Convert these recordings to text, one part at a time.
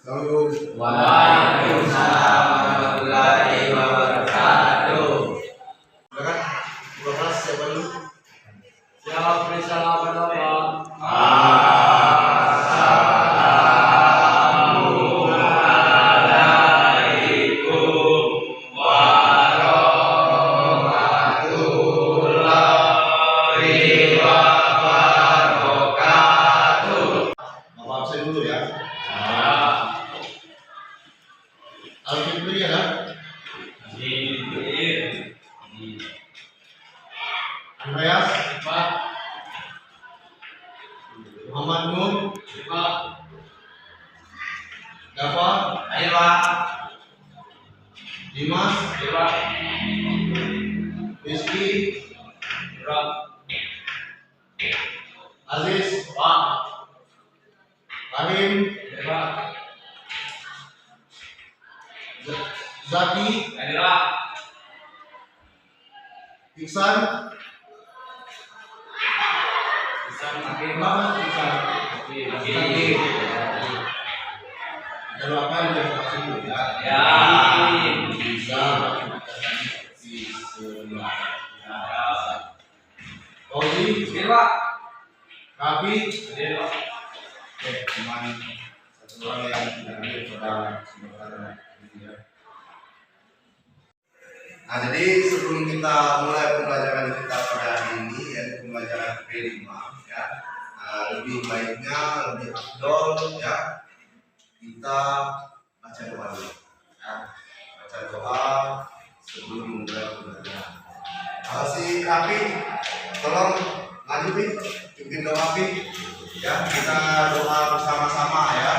Waalaikumsalam warahmatullahi wabarakatuh. Silakan, dua kelas siapa dulu? Siapa periksa apa? Bapak absen dulu ya. Alvin dulu ya. Andreas, Muhammad Nur, Dava, Dimas, Rizky, Aziz, Karim, Zaki, Iksan, Doakan dan kasih ya. Bisa Ozi, Kapi, teman satu orang yang tidak hadir pada sementara ini ya. Nah, jadi sebelum kita mulai pembelajaran kita pada hari ini, yaitu pembelajaran P5 ya, lebih baiknya, lebih afdol ya, kita baca doa dulu ya. Baca doa sebelum mulai pembelajaran. Si Kapi, tolong maju Pi, bikin doa Pi ya, kita doa bersama-sama ya.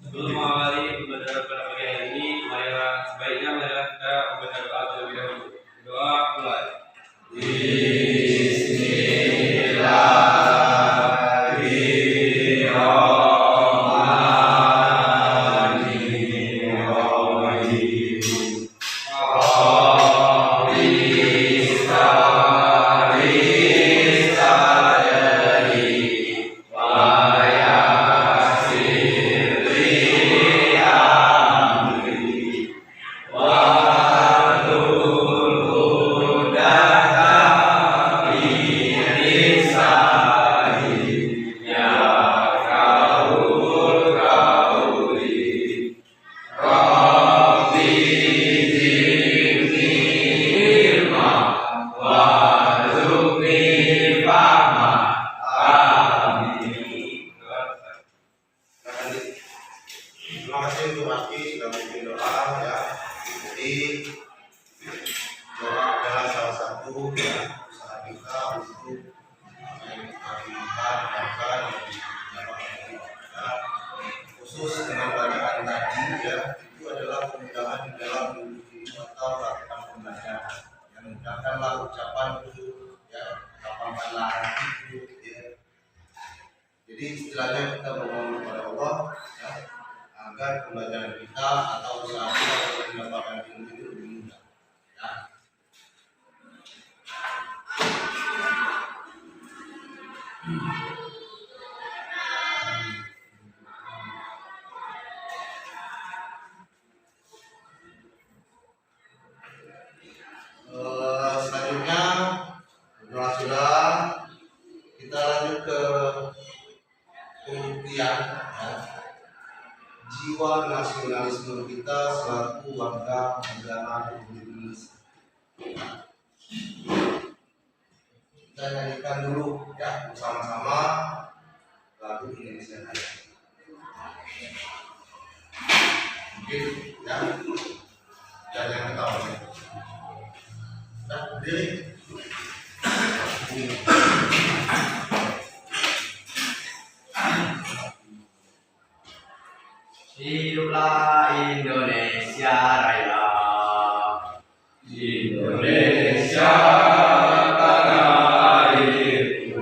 Sebelum mengawali pembelajaran pada pagi hari ini, sebaiknya kita membaca doa terlebih dahulu. Doa mulai. Terima kasih untuk Aki sudah bikin doa ya. Jadi doa adalah salah satu ya, usaha kita untuk mengakibatkan ya, khusus dengan bacaan tadi ya, itu adalah kemudahan di dalam menuju atau lakukan pembelajaran yang memudahkanlah ucapan itu ya, lapangkanlah hati itu ya. Jadi istilahnya kita bermohon kepada Allah ya, agar pembelajaran kita atau usaha kita untuk mendapatkan ilmu itu lebih mudah ya. Selanjutnya setelah sudah kita lanjut ke pembuktian ya, jiwa nasionalisme kita selaku warga negara Republik Indonesia. Kita nyanyikan dulu ya bersama-sama lagu Indonesia Raya. Mungkin ya, dan yang ketawa ya. Nah, berdiri. Hiduplah Indonesia Raya. Indonesia tanah airku,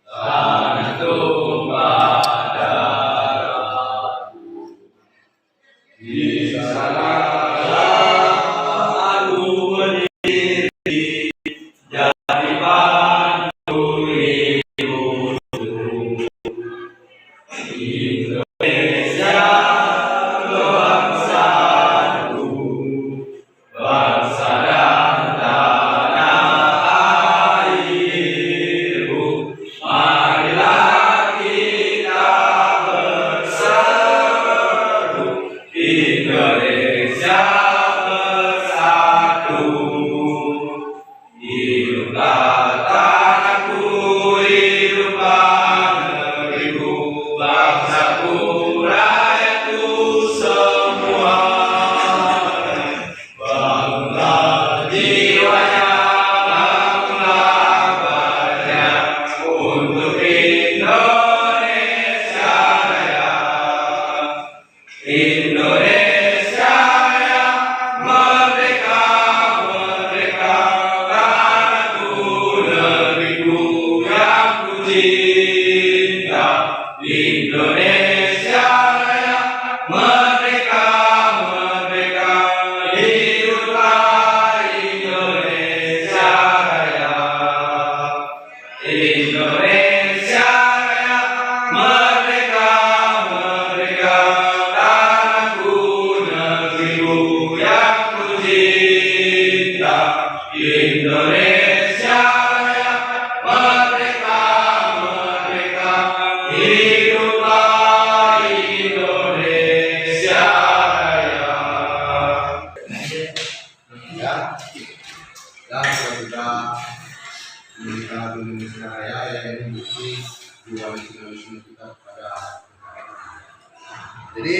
tanah tumpah darahku. Di sana aku berdiri jadi hiduplah tanahku, hiduplah negeriku, bangsaku, rakyatku semua. Bangunlah jiwanya, bangunlah badannya untuk Indonesia Raya. Indonesia Raya, merdeka, merdeka, tanahku, negeriku yang ku cinta. Indonesia Raya, merdeka, merdeka, hiduplah Indonesia Raya. Indonesia Raya, merdeka, merdeka, tanahku, negeriku yang ku cinta. Indonesia Raya, merdeka, merdeka, hiduplah Indonesia Raya. Ya, dan kita menikah Indonesia Raya yang mendukung dua nasionalisme kita pada. Jadi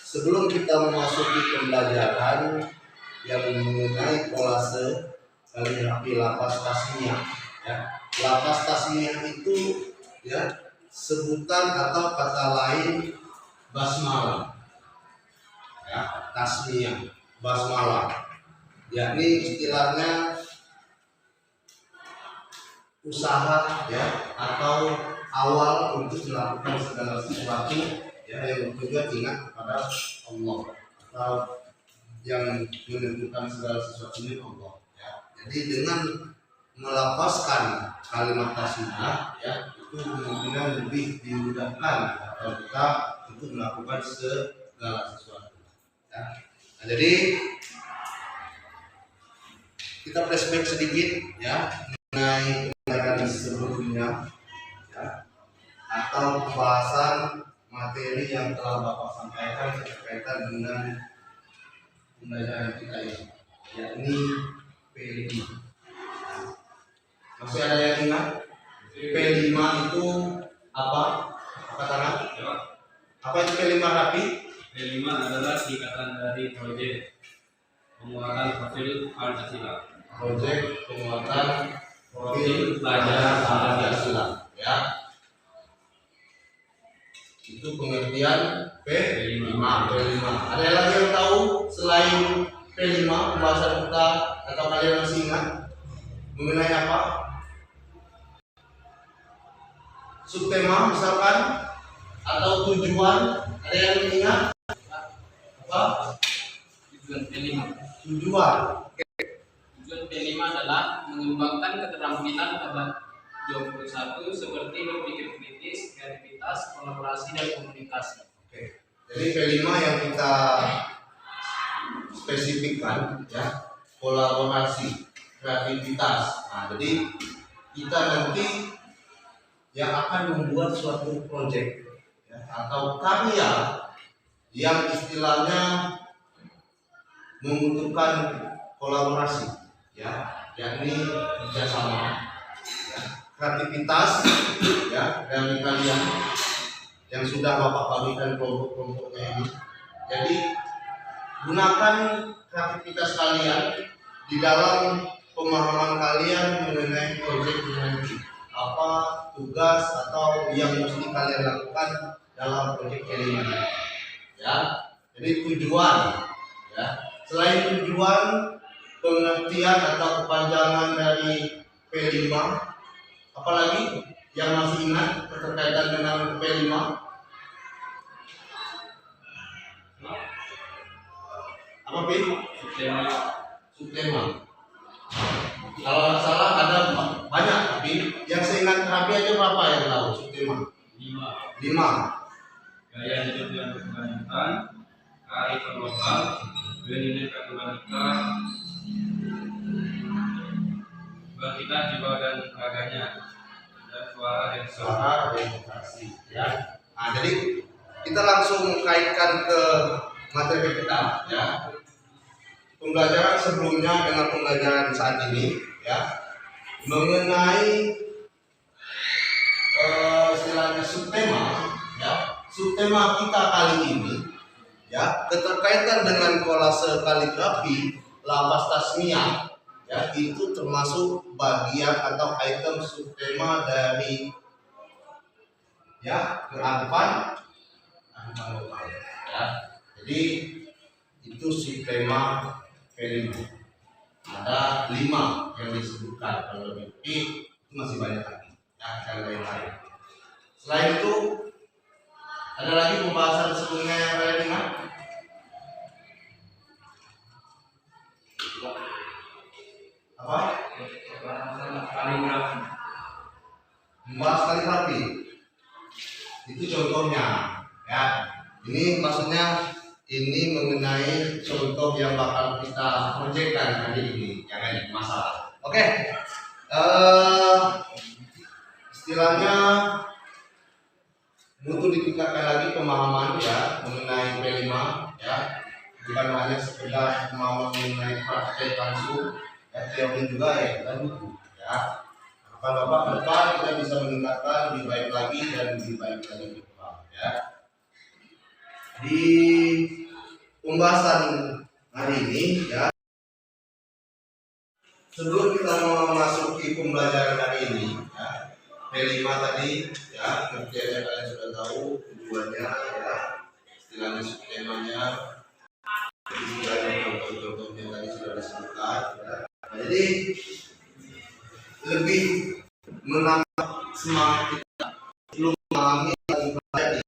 sebelum kita memasuki pembelajaran yang mengenai kolase kaligrafi lapas tasniah, ya, lapas tasniah itu ya sebutan atau kata lain basmalah, ya, tasniah, basmalah, yakni istilahnya usaha ya atau awal untuk melakukan segala sesuatu ya yang bertujuan ingat kepada Allah atau yang menentukan segala sesuatunya Allah ya. Jadi dengan melafazkan kalimat tasniah ya itu kemungkinan lebih dimudahkan atau kita untuk melakukan segala sesuatu ya. Nah, jadi kita flashback sedikit ya mengenai pembelajaran sebelumnya ya, atau pembahasan materi yang telah Bapak sampaikan berkaitan dengan pembelajaran kita ini, yakni P5. Masih ada yang ingat? P5 itu apa? Katakan. Apa itu P5 Rapi? P5 adalah singkatan dari proyek penguatan profil Pancasila. Proyek penguatan profil pelajaran Pancasila ya. Itu pengertian P5. Ada yang lagi yang tahu selain P5 pembahasan kita atau kalian masih ingat mengenai apa? Subtema misalkan atau tujuan, ada yang ingat apa? Tujuan P5. Tujuan Tujuan P5 adalah mengembangkan keterampilan abad 21 seperti berpikir kritis, kreativitas, kolaborasi, dan komunikasi. Oke. Jadi P5 yang kita spesifikkan ya, kolaborasi, kreativitas. Nah, jadi kita nanti yang akan membuat suatu proyek ya, atau karya yang istilahnya membutuhkan kolaborasi ya, yakni kerjasama ya, kreativitas ya dari kalian yang sudah Bapak bagikan kelompok-kelompoknya ini. Jadi gunakan kreativitas kalian di dalam pemahaman kalian mengenai proyek nanti, apa tugas atau yang mesti kalian lakukan dalam proyek ini ya. Jadi tujuan ya, selain tujuan, pengertian atau kepanjangan dari P5, apalagi yang masih ingat berkaitan dengan P5? Apa P? Subtema. Kalau nggak salah ada banyak, tapi yang seingat Rapi aja berapa yang tahu subtema? 5. Gaya hidup yang berkelanjutan, kearifan lokal, nilai ketuhanan, kebangkitan jiwa dan raganya, dan suara demokrasi ya. Nah, jadi kita langsung kaitkan ke materi kita ya. pembelajaran sebelumnya dengan pembelajaran saat ini ya mengenai istilahnya subtema ya. Subtema kita kali ini ya keterkaitan dengan kolase kaligrafi lapas tasmiyah ya, itu termasuk bagian atau item subtema dari ya kearifan lokal ya. Jadi itu subtema kelima. Ada 5 yang disebutkan, kalau lebih itu masih banyak lagi ya, dan lain-lain. Selain itu ada lagi pembahasan sebelumnya yang kalian ingat? Apa? Kaligrafi. Membahas kaligrafi. Itu contohnya ya. Ini maksudnya ini mengenai contoh yang bakal kita proyekkan hari ini, jangan jadi masalah. Oke. Istilahnya butuh ditingkatkan lagi pemahaman ya mengenai P5 ya. Bukan hanya sekedar pemahaman mengenai praktek langsung, ya teori juga ya kita butuh ya. Kalau Bapak ke depan kita bisa meningkatkan lebih baik lagi dan lebih baik lagi ke depan ya. Di pembahasan hari ini ya, sebelum kita memasuki pembelajaran hari ini ya, P5 tadi ya, pengertiannya kalian sudah tahu, tujuannya ya, istilahnya subtemanya, istilahnya contoh-contohnya tadi sudah disebutkan ya. Nah, jadi lebih menambah semangat kita belum memahami lagi belajar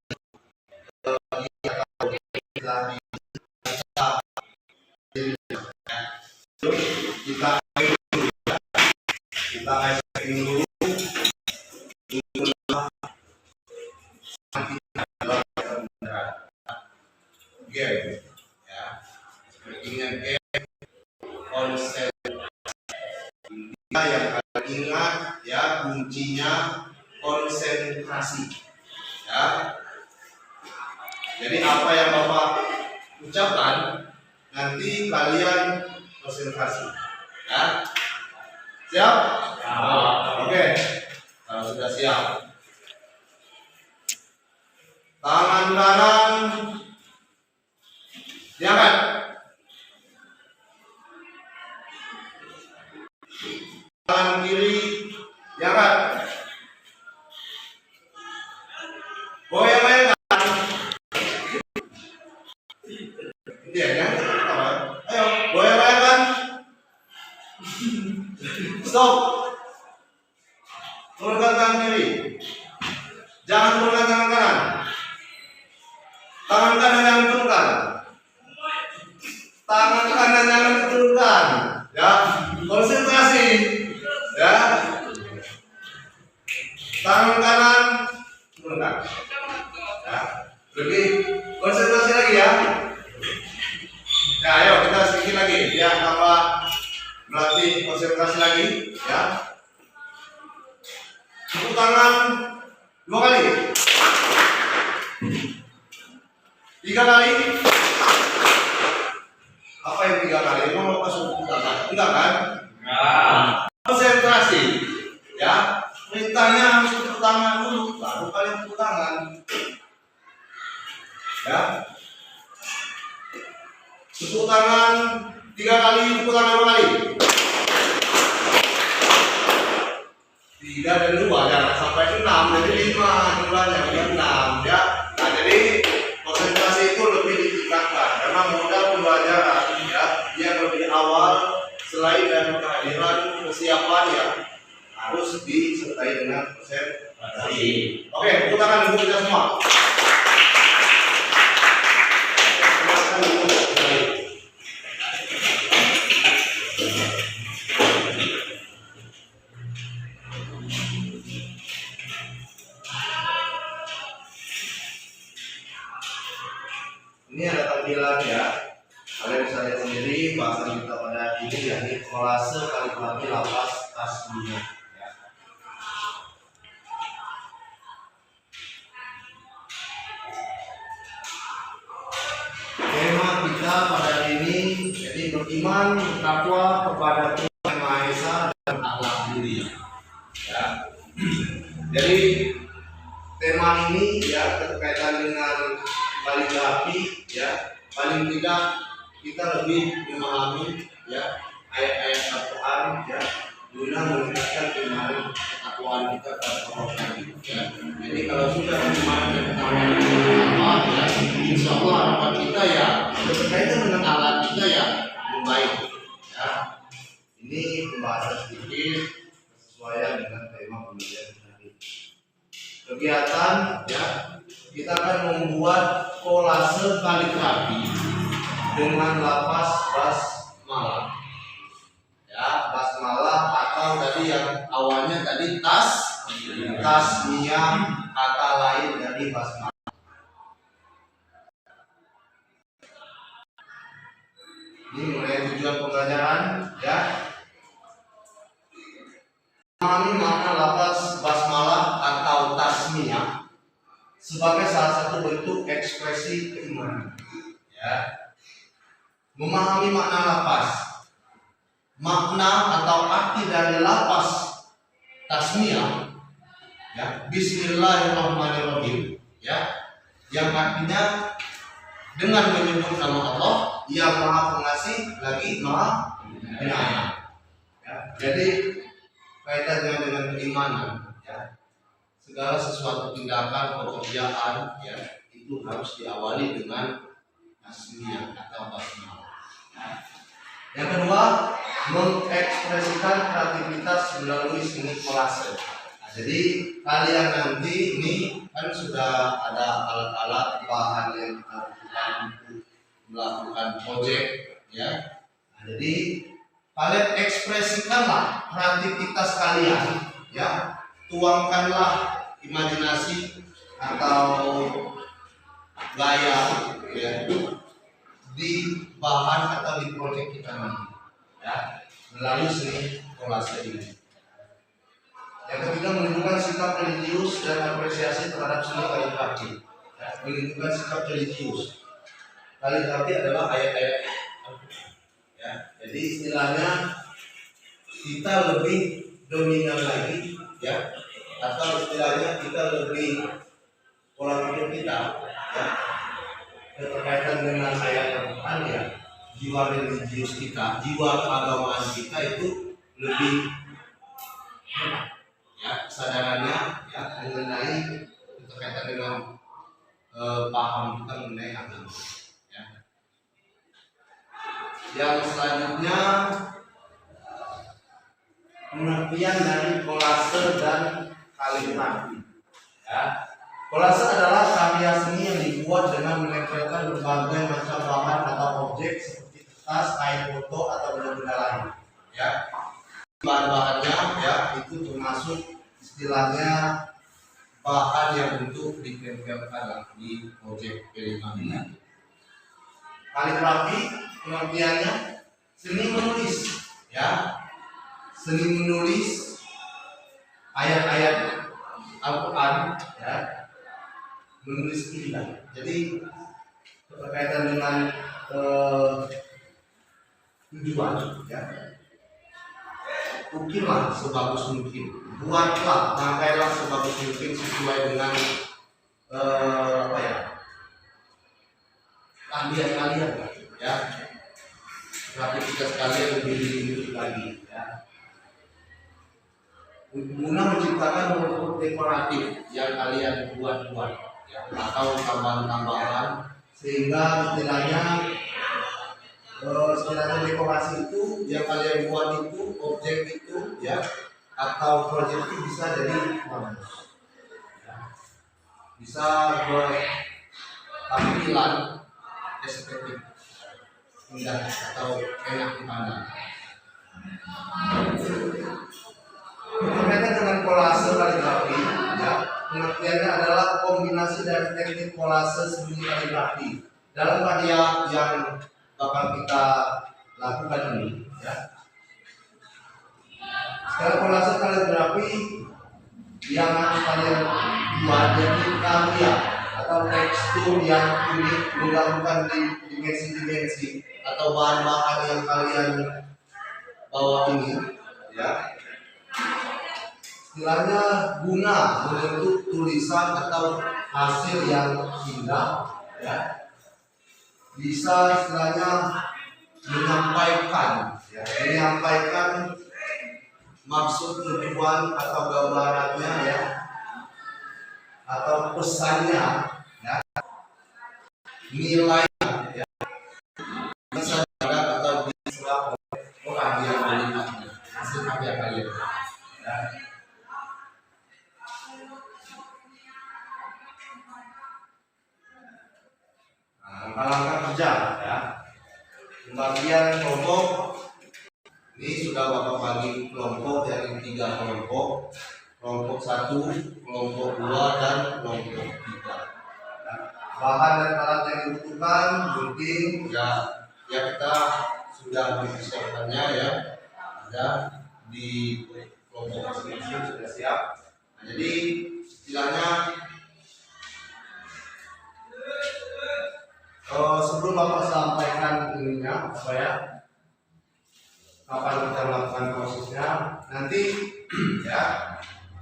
kita dulu game ya, sepertinya game konsep yang kalian ingat ya, kuncinya konsentrasi ya. Jadi apa yang Bapak ucapkan nanti kalian konsentrasi ya. Siap? Oke. Kalau sudah siap, tangan kanan diangkat, tangan kiri diangkat, goyang-goyang. Iya ya, ayo goyang-goyang. Stop. Turunkan tangan kiri. Jangan turunkan tangan kanan. Tangan kanan jangan turunkan. Tangan kanan jangan diturunkan. Ya, konsentrasi. Ya. Tangan kanan turunkan. Ya. Lebih konsentrasi lagi ya. Ya, ayo kita sedikit lagi. Ya, tambah melatih konsentrasi lagi. Ya. Tepuk tangan 2 kali, 3 kali. Apa yang 3 kali? Emang Bapak suruh tepuk tangan? Enggak kan? Enggak. Konsentrasi. Ya, perintahnya harus tepuk tangan dulu, baru kalian tepuk tangan. Ya. Tepuk tangan 3 kali, tepuk tangan 2 kali. 3 dan 2 jangan sampai 6, jadi 5 jumlahnya, bukan 6 ya. Nah, jadi konsentrasi itu lebih ditingkatkan karena modal pembelajaran ya yang lebih awal selain dari kehadiran kesiapan ya harus disertai dengan konsentrasi. Oke, tepuk tangan dulu kita semua. Ini ada tampilan ya, kalian bisa lihat sendiri bahasan kita pada hari ini yakni kolase kaligrafi lapas tasmiyah ya. Tema kita pada hari ini jadi beriman bertakwa kepada Tuhan Yang Maha Esa dan akhlak mulia. Ya. Jadi tema ini ya berkaitan dengan kaligrafi ya, paling tidak kita lebih memahami ya ayat-ayat Al-Quran ya, guna meningkatkan keimanan ketakwaan kita kepada Allah ya. Jadi kalau sudah keimanan dan ketakwaan Allah ya, insya Allah harapan kita ya berkaitan dengan alat kita ya membaik ya. Ini pembahasan sedikit sesuai dengan tema pembelajaran tadi. Kegiatan ya, kita akan membuat kolase kaligrafi dengan lapas basmalah ya, basmalah atau tadi yang awalnya tadi tasmiyah, kata lain dari basmalah. Ini mulai tujuan pembelajaran ya, memahami makna lafaz basmalah atau tasmiyah sebagai salah satu bentuk ekspresi keimanan ya. Memahami makna lafaz, makna atau arti dari lafaz tasmiyah ya, Bismillahirrahmanirrahim ya, yang artinya dengan menyebut nama Allah yang Maha Pengasih lagi Maha Penyayang ya. Jadi kaitannya dengan keimanan ya, segala sesuatu tindakan pekerjaan ya itu harus diawali dengan tasmiyah atau basmalah ya. Yang kedua, mengekspresikan kreativitas melalui seni kolase. Nah, jadi kalian nanti ini kan sudah ada alat-alat bahan yang kita butuhkan untuk melakukan proyek ya. Nah, jadi kalian ekspresikanlah kreativitas kalian ya, tuangkanlah imajinasi atau gaya ya di bahan atau di proyek kita nanti ya, melalui seni kolase ini. Yang ketiga, menunjukkan sikap religius dan apresiasi terhadap seni kaligrafi ya, menunjukkan sikap religius. Kaligrafi adalah ayat-ayat ya, jadi istilahnya kita lebih dominan lagi ya, atau istilahnya kita lebih pola pikir kita ya berkaitan dengan ayat Al-Quran ya, jiwa religius kita, jiwa keagamaan kita itu lebih ya, kesadarannya ya mengenai berkaitan dengan paham kita mengenai agama ya. Yang selanjutnya, pengertian dari kolase dan kaligrafi ya. Kolase adalah karya seni yang dibuat dengan menempelkan berbagai macam bahan atau objek seperti kertas, kain foto atau benda-benda lain ya. Bahan-bahannya ya itu termasuk istilahnya bahan yang untuk ditempelkan di objek kelima ini. Kaligrafi pengertiannya seni menulis ya, seni menulis ayat-ayat Al-Quran ya, menulis indah. Jadi berkaitan dengan tujuan ya, ukirlah sebagus mungkin, buatlah, rangkailah sebagus mungkin sesuai dengan apa ya, keahlian kalian ya, kreativitas kalian lebih dilindungi lagi ya, guna menciptakan bentuk dekoratif yang kalian buat ya, atau tambahan-tambahan sehingga istilahnya dekorasi itu yang kalian buat itu, objek itu ya atau proyek itu bisa jadi bagus ya, bisa bertampilan estetik indah atau enak dipandang. Berkaitan dengan kolase kaligrafi ya, pengertiannya adalah kombinasi dari teknik kolase seni kaligrafi dalam karya yang bakal kita lakukan ini ya. Sekarang kolase kaligrafi yang kalian buat jadi karya atau tekstur yang unik menggabungkan di dimensi-dimensi atau bahan-bahan yang kalian bawa ini, ya. Istilahnya guna membentuk tulisan atau hasil yang indah, ya. Bisa istilahnya menyampaikan, ya, menyampaikan maksud tujuan atau gambarannya, ya, atau pesannya, ya, nilainya, ya, bisa dapat atau diserap oleh orang yang melihatnya, hasil karya kalian, ya. Nah, langkah kerja, ya, pembagian kelompok ini sudah Bapak bagi kelompok dari 3 kelompok. Kelompok 1, kelompok 2, dan kelompok 3. Nah, bahan dan alat yang dibutuhkan mungkin ya kita sudah mempersiapkannya, ya, ada di kelompok masing-masing sudah siap. Nah, jadi istilahnya sebelum Bapak sampaikan ininya apa ya, kapan kita melakukan prosesnya, nanti ya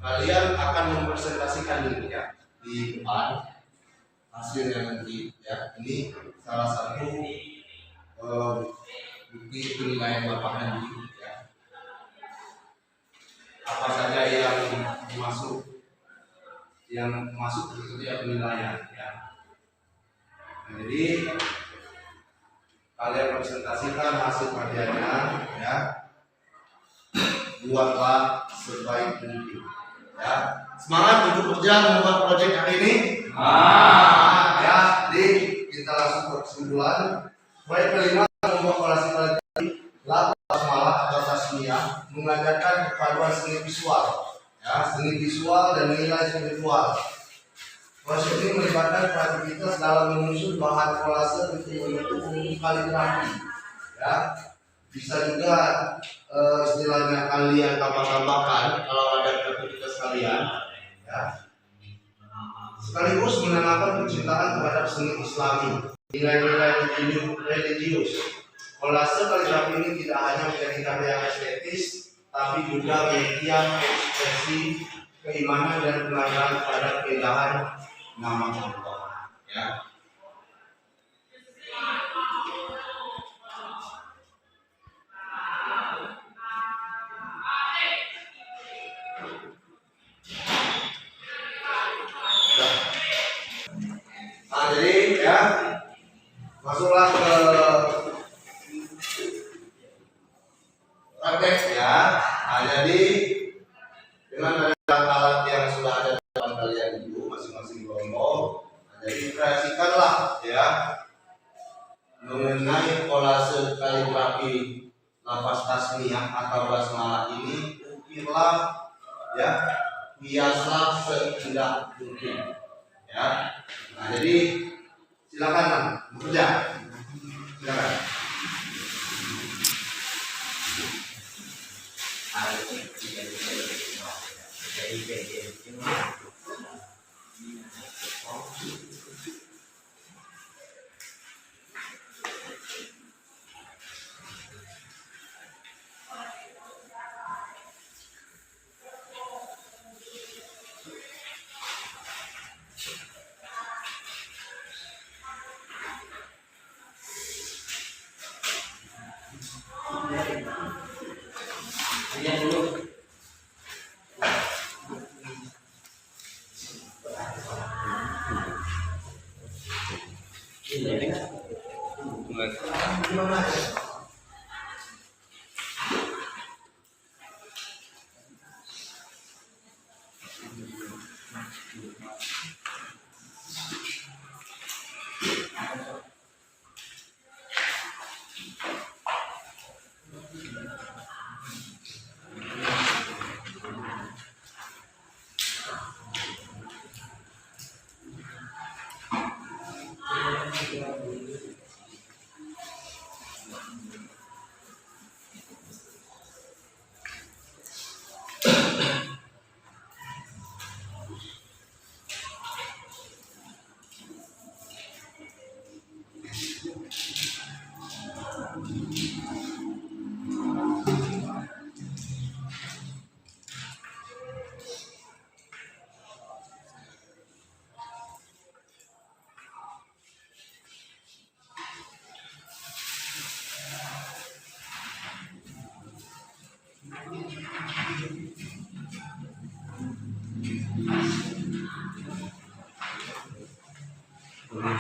kalian akan mempresentasikan ini, ya, di depan hasilnya nanti, ya. Ini salah satu bukti penilaian Bapak nanti, ya. Apa saja yang masuk itu ya penilaian, ya. Nah, jadi kalian presentasikan hasil karyanya, ya. Buatlah sebaik mungkin, ya. Semangat untuk kerja membuat proyek hari ini. Ya, jadi kita langsung ke kesimpulan. Proyek kelima membuat kolasi tadi lagu basmalah atau tasmiyah mengajarkan kepaduan seni visual, ya, seni visual dan nilai spiritual. Proses ini melibatkan kreativitas dalam menyusun bahan kolase untuk membentuk bentuk kaligrafi, ya. Bisa juga istilahnya kalian tambah-tambahkan kalau ada kreativitas kalian, ya. Sekaligus menanamkan kecintaan terhadap seni Islami, nilai-nilai religius. Kolase kaligrafi ini tidak hanya menjadi karya estetis, tapi juga media ekspresi keimanan dan penghargaan terhadap keindahan nama Allah, ya. Nah, jadi, ya, masuklah ke praktek, ya. Nah, jadi dengan alat yang sudah ada di depan kalian itu masing-masing kelompok, nah, jadi kreasikanlah, ya, mengenai kolase kaligrafi lafaz tasmiyah atau basmalah ini. Ukirlah, ya, hiaslah seindah mungkin, ya. Nah, jadi silakan bekerja, silakan. Lihat dulu.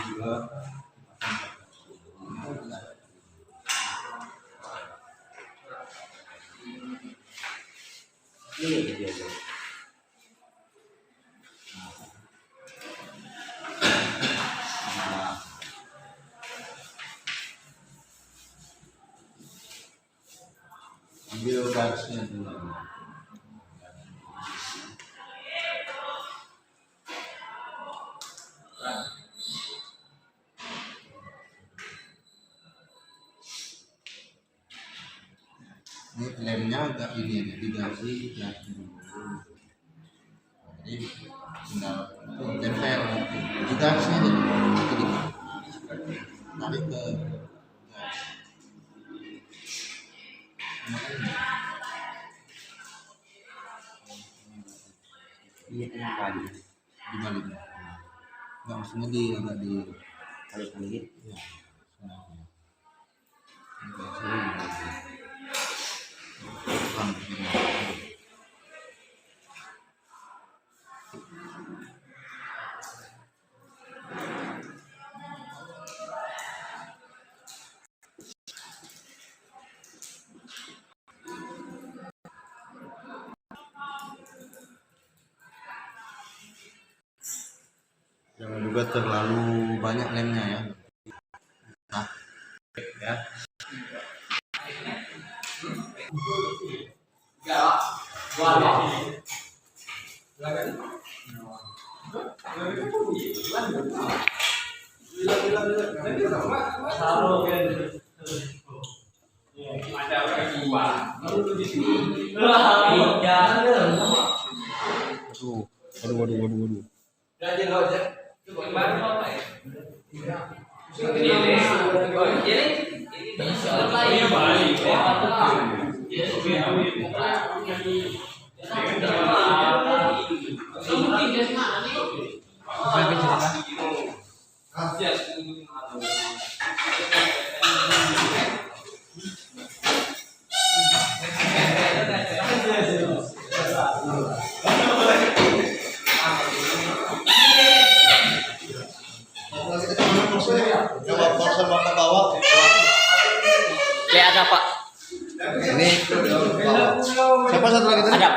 juga. Ini dia. Ambil garisnya dulu. Ini lemnya agak ini digaris ya dulu. Jadi tinggal tempel di garisnya jadi tarik ke garis. Ini tadi dibalik. Nggak maksudnya di agak di tarik sedikit. Ya. Jangan juga terlalu banyak lemnya ya. Nah, ya. Waduh. Ada Pak. Ini siapa satu lagi tadi? Ada.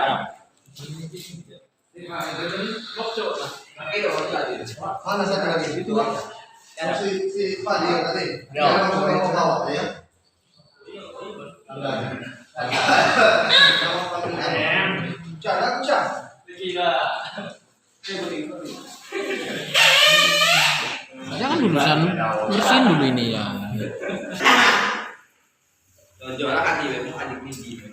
Mana satu lagi? Itu si Pak dia tadi. Ya. Dia mau ke bawah ya. Cara. Jangan dulusan bersihin dulu ini ya. Jualan kan di web adik midi.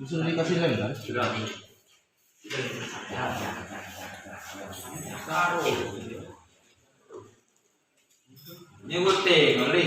Bisa dikasih lem kan? Sudah. Ini bute ngeri.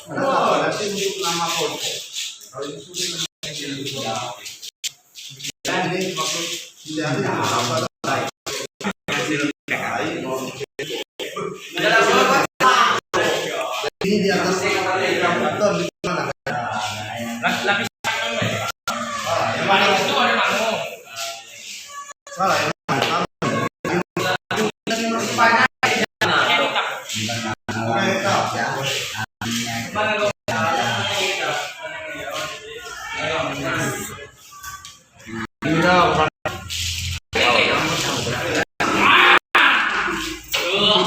Nanti untuk nama kode. Kalau itu sudah dan ini maksud tidak ada apa ini di atas motor di mana? Lapis Yang mana itu ada kamu? Salah ya.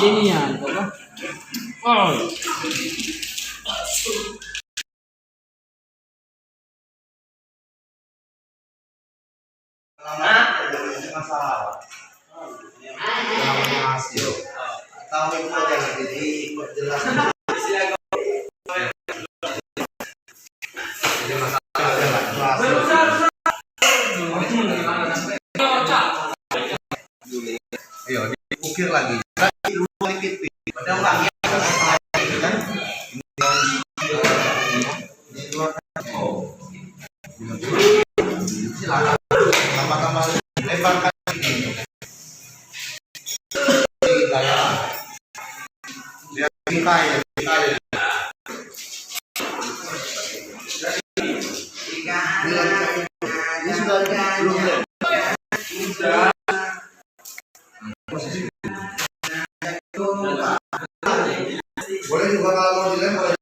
Ini ya, apa? Oh. Masalah. Namanya hasil. tahu itu aja jadi ikut jelas. Jadi masalah ayo diukir lagi. Dikit. Padahal lagi kan ini dua silakan tambah lebarkan ini. Lihat kita ya. Ini sudah belum? Sudah. Posisi. Boleh juga kalau mau dilem boleh.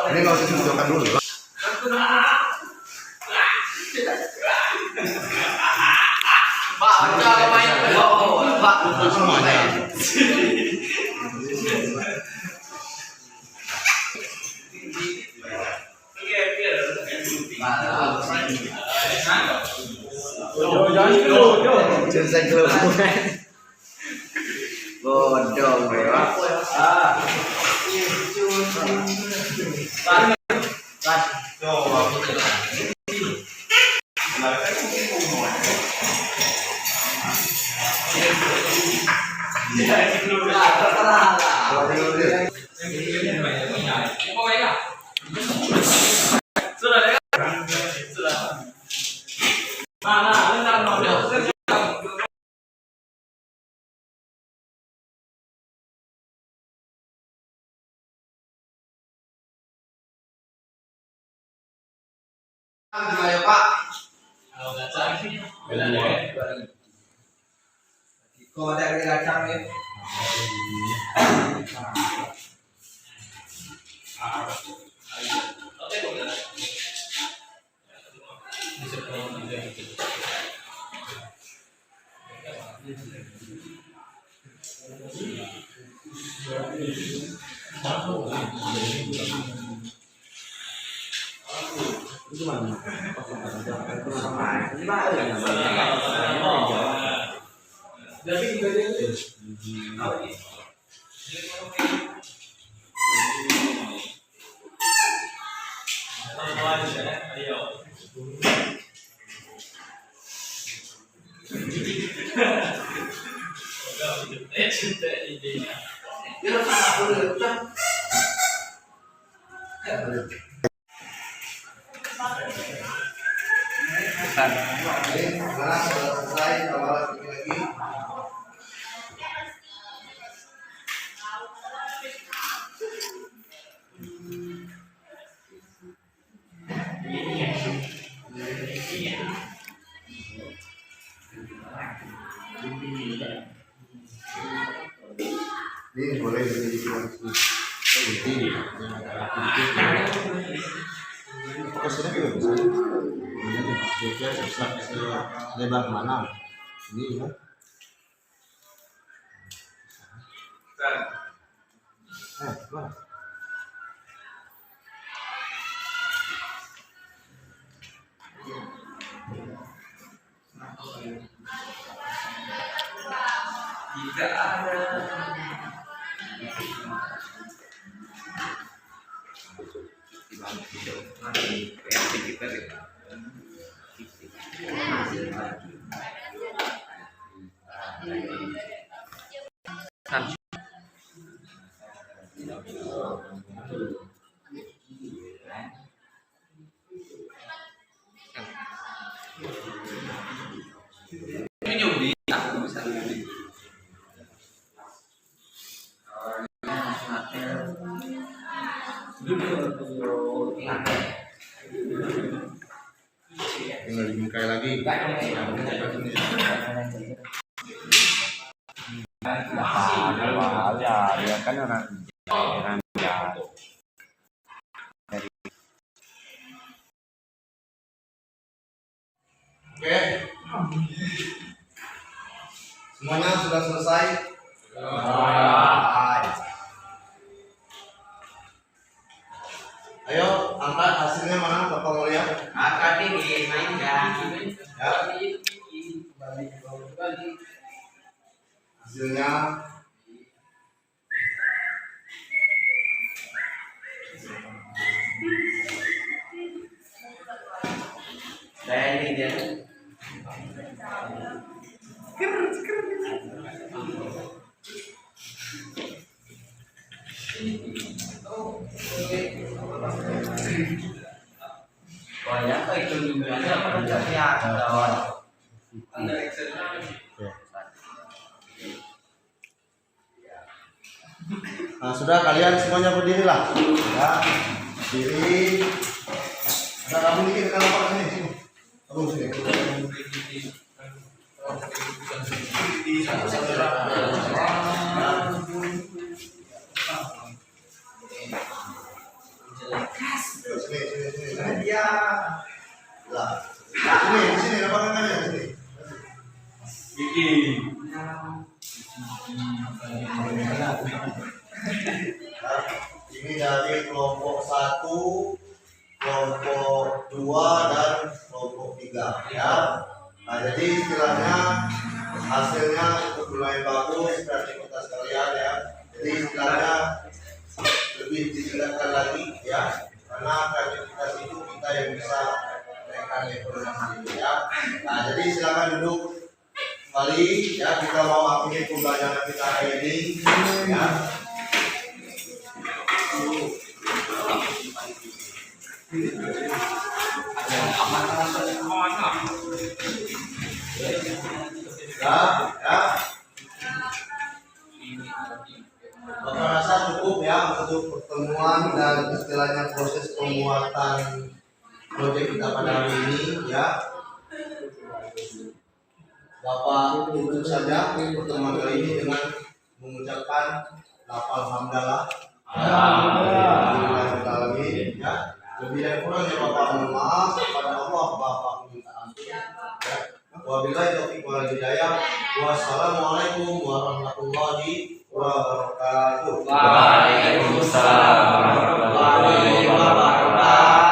Ini nggak usah dibutuhkan dulu. Pak, semuanya. Bodoh, Ayo Pak. Kau ada kacang ya? Selesai, lagi. Ini boleh jadi fokusnya juga bisa lebar mana ini ya. Mana? Tidak ada. Tinggal dimungkai lagi. Ya, dia kan orang Oke. Semuanya sudah selesai? Baik. Ayo, angkat hasilnya mana Bapak mau lihat? Angkat ini mainkan. Ya. Hasilnya Saya ini dia. Banyak itu juga apa kerjanya kawan. Nah, sudah kalian semuanya berdirilah. Ya. Berdiri. Ada kamu dikit kenapa sini? Sini. Kamu sini. Sini. Ya. Lah. Sini, apa kakaknya sini. Gigi. Ini dari kelompok 1, kelompok 2 dan kelompok 3 ya. Nah, jadi istilahnya hasilnya cukup lumayan bagus kreativitas kalian ya. Jadi istilahnya lebih ditingkatkan lagi ya. Karena kreativitas itu kita yang bisa menaikkan levelnya sendiri ya. Nah, jadi silakan duduk kembali ya, kita mau akhiri pembelajaran kita hari ini ya. Ya. Bapak rasa cukup ya untuk pertemuan dan istilahnya proses pembuatan proyek kita pada hari ini ya. Bapak tutup saja pertemuan kali ini dengan mengucapkan lafal hamdalah. Alhamdulillah ya. Lebih dari kurangnya Bapak mohon maaf kepada Allah, Bapak minta ampun. Ya. Wabillahi taufiq wal hidayah. Wassalamualaikum warahmatullahi wabarakatuh. Waalaikumsalam warahmatullahi wabarakatuh.